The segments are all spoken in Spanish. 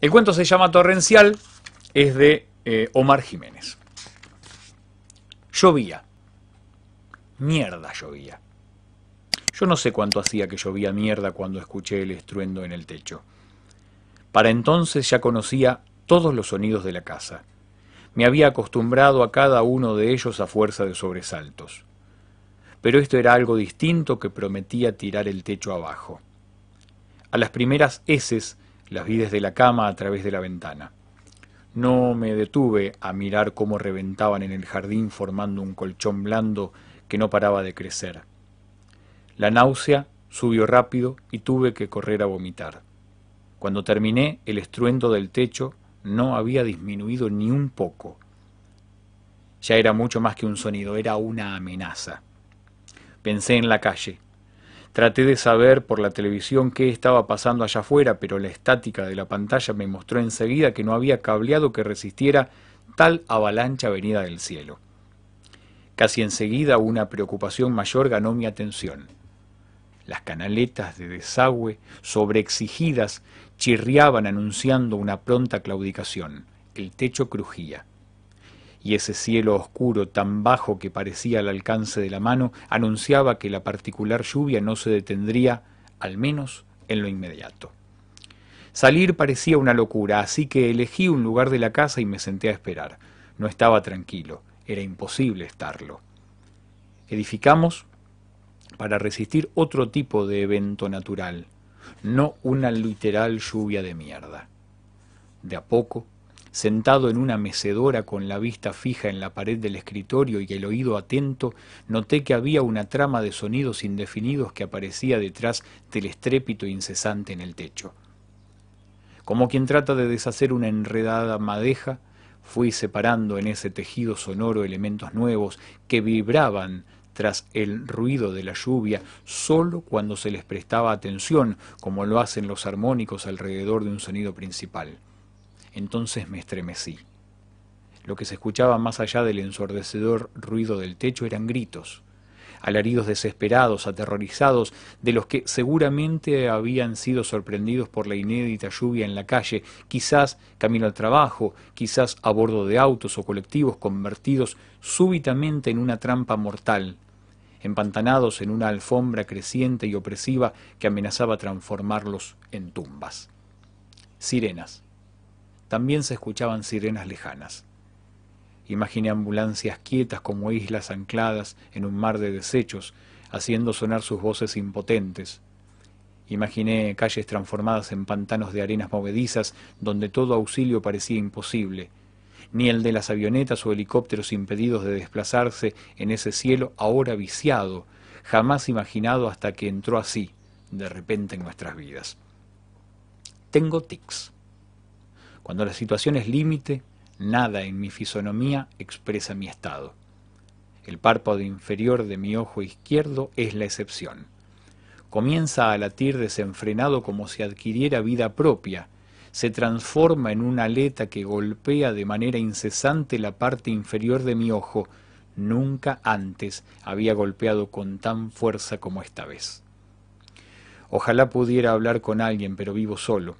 El cuento se llama Torrencial, es de Omar Jiménez. Llovía, mierda llovía. Yo no sé cuánto hacía que llovía mierda cuando escuché el estruendo en el techo. Para entonces ya conocía todos los sonidos de la casa. Me había acostumbrado a cada uno de ellos a fuerza de sobresaltos. Pero esto era algo distinto que prometía tirar el techo abajo. A las primeras heces las vi desde la cama a través de la ventana. No me detuve a mirar cómo reventaban en el jardín formando un colchón blando que no paraba de crecer. La náusea subió rápido y tuve que correr a vomitar. Cuando terminé, el estruendo del techo no había disminuido ni un poco. Ya era mucho más que un sonido, era una amenaza. Pensé en la calle. Traté de saber por la televisión qué estaba pasando allá afuera, pero la estática de la pantalla me mostró enseguida que no había cableado que resistiera tal avalancha venida del cielo. Casi enseguida una preocupación mayor ganó mi atención. Las canaletas de desagüe, sobreexigidas, chirriaban anunciando una pronta claudicación. El techo crujía. Y ese cielo oscuro tan bajo que parecía al alcance de la mano anunciaba que la particular lluvia no se detendría, al menos en lo inmediato. Salir parecía una locura, así que elegí un lugar de la casa y me senté a esperar. No estaba tranquilo, era imposible estarlo. Edificamos para resistir otro tipo de evento natural, no una literal lluvia de mierda. De a poco, sentado en una mecedora con la vista fija en la pared del escritorio y el oído atento, noté que había una trama de sonidos indefinidos que aparecía detrás del estrépito incesante en el techo. Como quien trata de deshacer una enredada madeja, fui separando en ese tejido sonoro elementos nuevos que vibraban tras el ruido de la lluvia sólo cuando se les prestaba atención, como lo hacen los armónicos alrededor de un sonido principal. Entonces me estremecí. Lo que se escuchaba más allá del ensordecedor ruido del techo eran gritos, alaridos desesperados, aterrorizados, de los que seguramente habían sido sorprendidos por la inédita lluvia en la calle, quizás camino al trabajo, quizás a bordo de autos o colectivos convertidos súbitamente en una trampa mortal, empantanados en una alfombra creciente y opresiva que amenazaba transformarlos en tumbas. Sirenas. También se escuchaban sirenas lejanas. Imaginé ambulancias quietas como islas ancladas en un mar de desechos, haciendo sonar sus voces impotentes. Imaginé calles transformadas en pantanos de arenas movedizas donde todo auxilio parecía imposible. Ni el de las avionetas o helicópteros impedidos de desplazarse en ese cielo ahora viciado, jamás imaginado hasta que entró así, de repente en nuestras vidas. Tengo tics. Cuando la situación es límite, nada en mi fisonomía expresa mi estado. El párpado inferior de mi ojo izquierdo es la excepción. Comienza a latir desenfrenado como si adquiriera vida propia. Se transforma en una aleta que golpea de manera incesante la parte inferior de mi ojo. Nunca antes había golpeado con tan fuerza como esta vez. Ojalá pudiera hablar con alguien, pero vivo solo.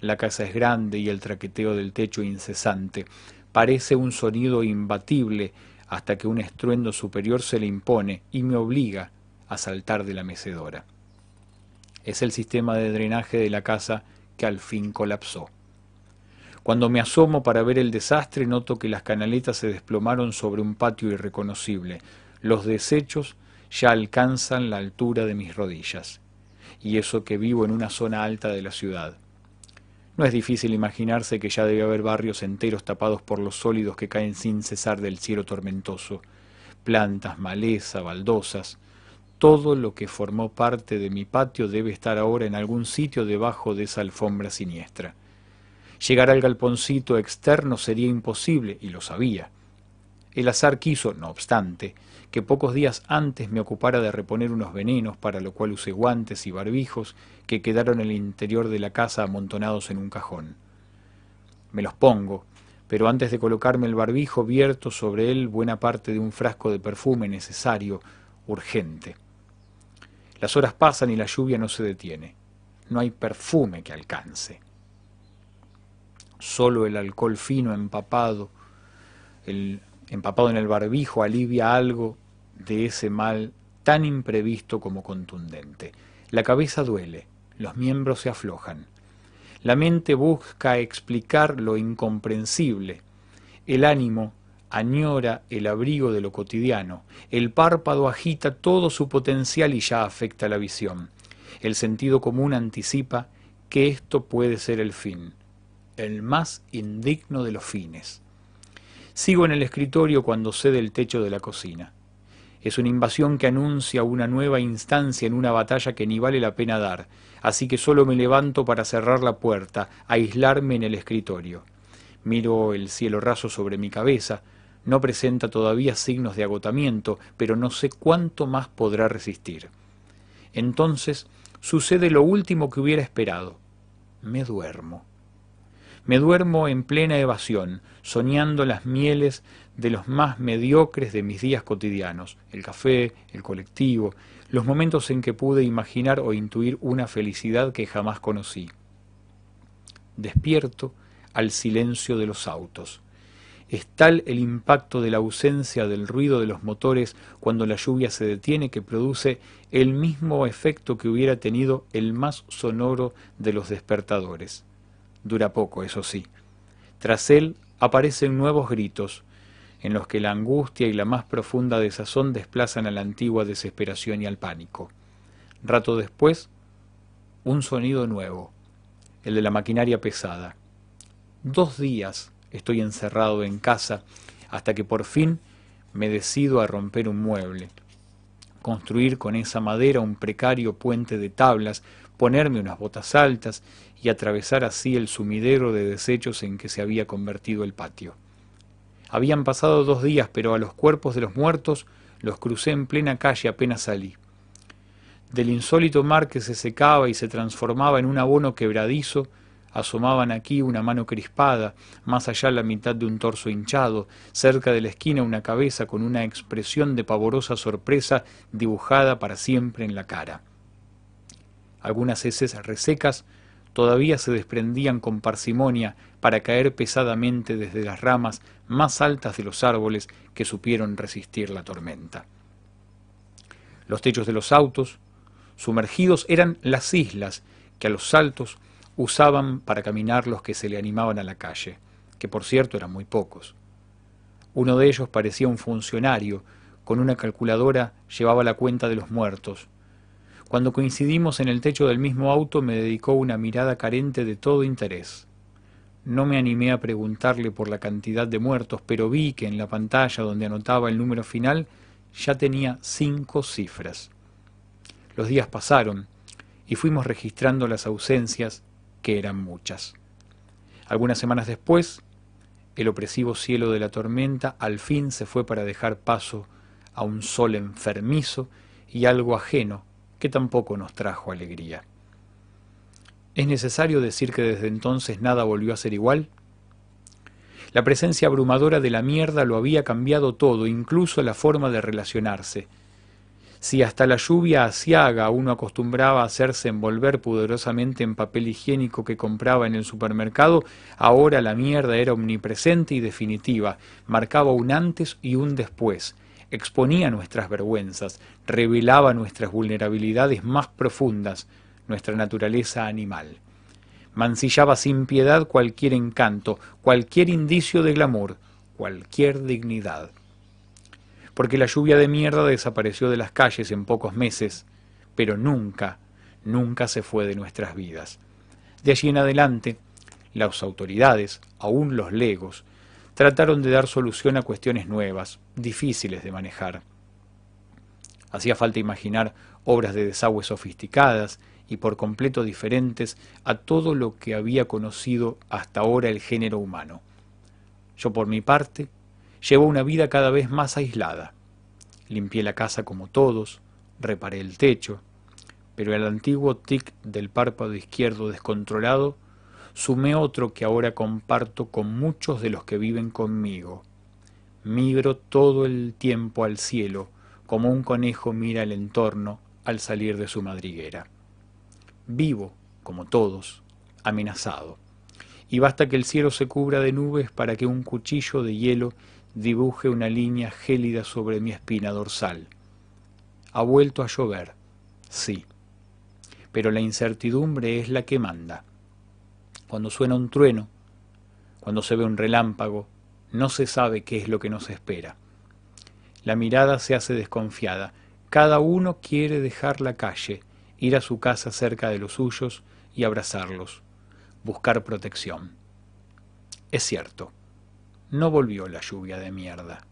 La casa es grande y el traqueteo del techo incesante. Parece un sonido imbatible hasta que un estruendo superior se le impone y me obliga a saltar de la mecedora. Es el sistema de drenaje de la casa que al fin colapsó. Cuando me asomo para ver el desastre, noto que las canaletas se desplomaron sobre un patio irreconocible. Los desechos ya alcanzan la altura de mis rodillas. Y eso que vivo en una zona alta de la ciudad. No es difícil imaginarse que ya debe haber barrios enteros tapados por los sólidos que caen sin cesar del cielo tormentoso. Plantas, maleza, baldosas. Todo lo que formó parte de mi patio debe estar ahora en algún sitio debajo de esa alfombra siniestra. Llegar al galponcito externo sería imposible, y lo sabía. El azar quiso, no obstante, que pocos días antes me ocupara de reponer unos venenos, para lo cual usé guantes y barbijos que quedaron en el interior de la casa amontonados en un cajón. Me los pongo, pero antes de colocarme el barbijo vierto sobre él buena parte de un frasco de perfume necesario, urgente. Las horas pasan y la lluvia no se detiene. No hay perfume que alcance. Solo el alcohol fino empapado en el barbijo alivia algo de ese mal tan imprevisto como contundente. La cabeza duele, los miembros se aflojan. La mente busca explicar lo incomprensible. El ánimo añora el abrigo de lo cotidiano. El párpado agita todo su potencial y ya afecta la visión. El sentido común anticipa que esto puede ser el fin, el más indigno de los fines. Sigo en el escritorio cuando cede el techo de la cocina. Es una invasión que anuncia una nueva instancia en una batalla que ni vale la pena dar, así que solo me levanto para cerrar la puerta, aislarme en el escritorio. Miro el cielo raso sobre mi cabeza, no presenta todavía signos de agotamiento, pero no sé cuánto más podrá resistir. Entonces sucede lo último que hubiera esperado. Me duermo. Me duermo en plena evasión, soñando las mieles de los más mediocres de mis días cotidianos, el café, el colectivo, los momentos en que pude imaginar o intuir una felicidad que jamás conocí. Despierto al silencio de los autos. Es tal el impacto de la ausencia del ruido de los motores cuando la lluvia se detiene que produce el mismo efecto que hubiera tenido el más sonoro de los despertadores. Dura poco, eso sí. Tras él aparecen nuevos gritos, en los que la angustia y la más profunda desazón desplazan a la antigua desesperación y al pánico. Rato después, un sonido nuevo, el de la maquinaria pesada. 2 días estoy encerrado en casa hasta que por fin me decido a romper un mueble, construir con esa madera un precario puente de tablas, ponerme unas botas altas y atravesar así el sumidero de desechos en que se había convertido el patio. Habían pasado 2 días, pero a los cuerpos de los muertos los crucé en plena calle apenas salí. Del insólito mar que se secaba y se transformaba en un abono quebradizo, asomaban aquí una mano crispada, más allá la mitad de un torso hinchado, cerca de la esquina una cabeza con una expresión de pavorosa sorpresa dibujada para siempre en la cara. Algunas heces resecas todavía se desprendían con parsimonia para caer pesadamente desde las ramas más altas de los árboles que supieron resistir la tormenta. Los techos de los autos, sumergidos, eran las islas que a los saltos usaban para caminar los que se le animaban a la calle, que por cierto eran muy pocos. Uno de ellos parecía un funcionario, con una calculadora llevaba la cuenta de los muertos. Cuando coincidimos en el techo del mismo auto me dedicó una mirada carente de todo interés. No me animé a preguntarle por la cantidad de muertos, pero vi que en la pantalla donde anotaba el número final ya tenía 5 cifras. Los días pasaron y fuimos registrando las ausencias, que eran muchas. Algunas semanas después, el opresivo cielo de la tormenta al fin se fue para dejar paso a un sol enfermizo y algo ajeno que tampoco nos trajo alegría. ¿Es necesario decir que desde entonces nada volvió a ser igual? La presencia abrumadora de la mierda lo había cambiado todo, incluso la forma de relacionarse. Si hasta la lluvia aciaga uno acostumbraba a hacerse envolver pudorosamente en papel higiénico que compraba en el supermercado, ahora la mierda era omnipresente y definitiva, marcaba un antes y un después, exponía nuestras vergüenzas, revelaba nuestras vulnerabilidades más profundas, nuestra naturaleza animal. Mancillaba sin piedad cualquier encanto, cualquier indicio de glamour, cualquier dignidad. Porque la lluvia de mierda desapareció de las calles en pocos meses, pero nunca, nunca se fue de nuestras vidas. De allí en adelante, las autoridades, aún los legos, trataron de dar solución a cuestiones nuevas, difíciles de manejar. Hacía falta imaginar obras de desagüe sofisticadas y por completo diferentes a todo lo que había conocido hasta ahora el género humano. Yo, por mi parte, llevo una vida cada vez más aislada. Limpié la casa como todos, reparé el techo, pero al antiguo tic del párpado izquierdo descontrolado sumé otro que ahora comparto con muchos de los que viven conmigo. Migro todo el tiempo al cielo, como un conejo mira el entorno al salir de su madriguera. Vivo, como todos, amenazado. y basta que el cielo se cubra de nubes para que un cuchillo de hielo dibuje una línea gélida sobre mi espina dorsal. Ha vuelto a llover, sí, pero la incertidumbre es la que manda. Cuando suena un trueno, cuando se ve un relámpago, no se sabe qué es lo que nos espera. La mirada se hace desconfiada. Cada uno quiere dejar la calle, ir a su casa cerca de los suyos y abrazarlos, buscar protección. Es cierto, no volvió la lluvia de mierda.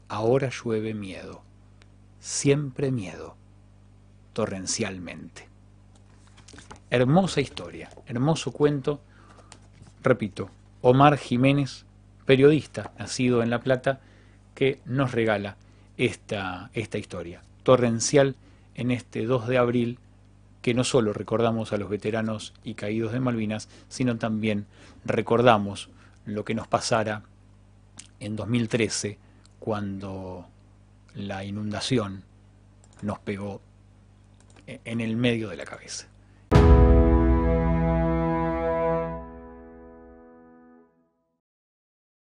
Ahora llueve miedo, siempre miedo, torrencialmente. Hermosa historia, hermoso cuento. Repito, Omar Jiménez, periodista nacido en La Plata, que nos regala esta historia torrencial en este 2 de abril, que no solo recordamos a los veteranos y caídos de Malvinas, sino también recordamos lo que nos pasara en 2013, cuando la inundación nos pegó en el medio de la cabeza.